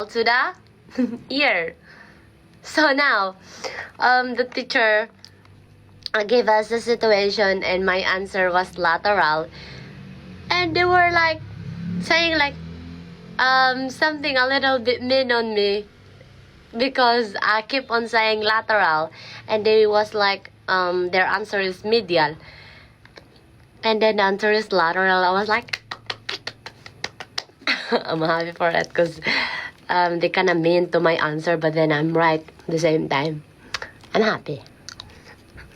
to the ear. So now, the teacher gave us the situation and my answer was lateral. And they were like, saying like, something a little bit mean on me. Because I keep on saying lateral. And they was like, their answer is medial. And then the answer is lateral. I was like, I'm happy for it because they kind of mean to my answer, but then I'm right at the same time. I'm happy.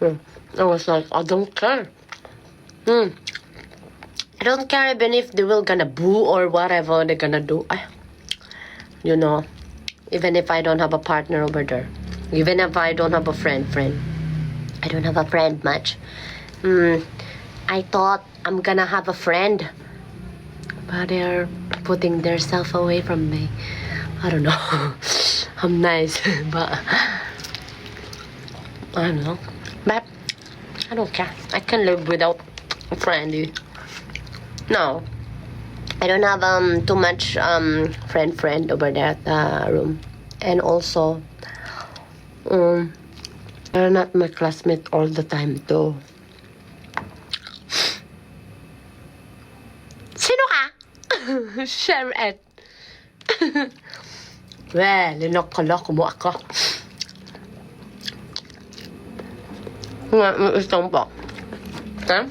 I was like, I don't care. I don't care even if they will gonna boo or whatever they're gonna do. You know, even if I don't have a partner over there. Even if I don't have a friend. I don't have a friend much. I thought I'm gonna have a friend. But they're putting their self away from me. I don't know. I'm nice, but I don't know. But I don't care. I can live without a friend. No, I don't have too much friend over there at the room, and also they're not my classmate all the time too. Sino ka? Share it. Well, linok-kolok mo ako. Nga, itong po. Okay?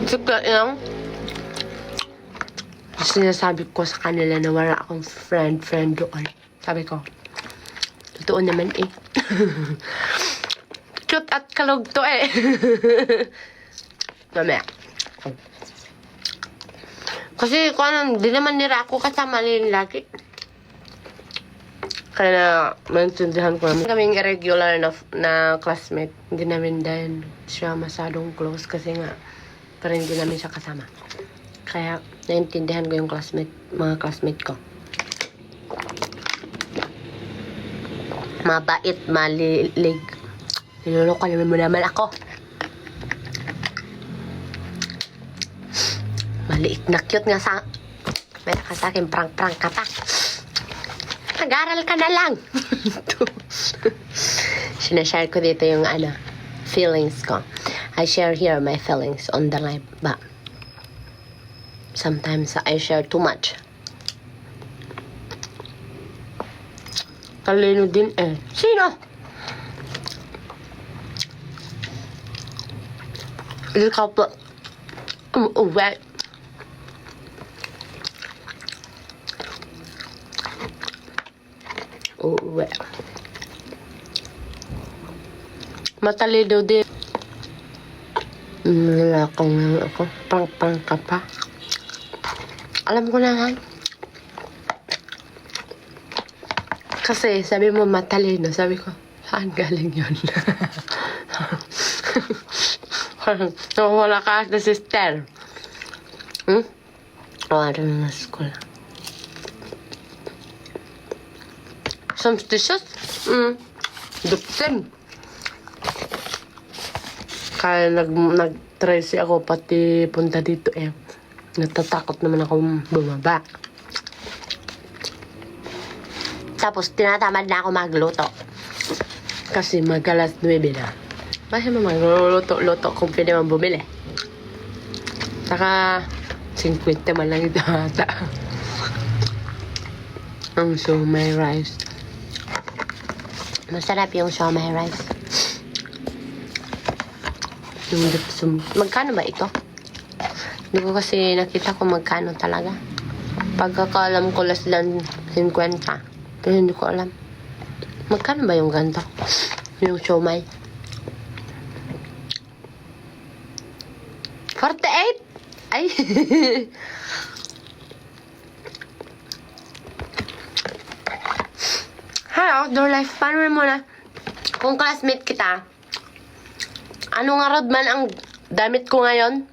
Sika yung sinasabi ko sa kanila na wala akong friend doon. Sabi ko, totoo naman eh. Cute at kalog to eh. Mamaya. Kasi kung ano, di naman nila ako kasama rin lagi. Kaya maintindihan ko naman. Kaming irregular na classmate. Hindi namin din siya masyadong close kasi nga parang hindi namin siya kasama. Kaya naintindihan ko yung mga classmate ko. Mabait, malilig. Niloloko naman mo naman ako. Maliit na cute nga sa... May ka sa akin, prank ka pa. Nag-aral ka na lang. Sinashare ko dito yung feelings ko. I share here my feelings on the live. But sometimes I share too much. Talino din eh. Sino? Ikaw po. Uwi. Uwi. Matalido din. Nilakong lang ako. Pang ka pa. Alam ko na nga. Kasi sabi mo matalino. Sabi ko, saan galing yun? Wala ka na sister. Wala na school. Suspicious? Duktin. Kaya nag-try ako pati punta dito eh. Natatakot naman ako bumaba. Tapos tinatamad na ako magluto. Kasi mag-alas 9 na. Bakit mo magluluto kung pwede man bumili? Saka 50 man lang ito ata. Ang siomai rice. Masarap yung siomai rice. Yung lipsum. Magkano ba ito? Hindi ko kasi nakita kung magkano talaga. Pagkakaalam ko less than 50. Pero hindi ko alam. Magkano ba yung ganito? Yung siomai? 48? Ay! Hi, outdoor life. Paano mo na? Kung classmate kita, ano nga rod man ang damit ko ngayon?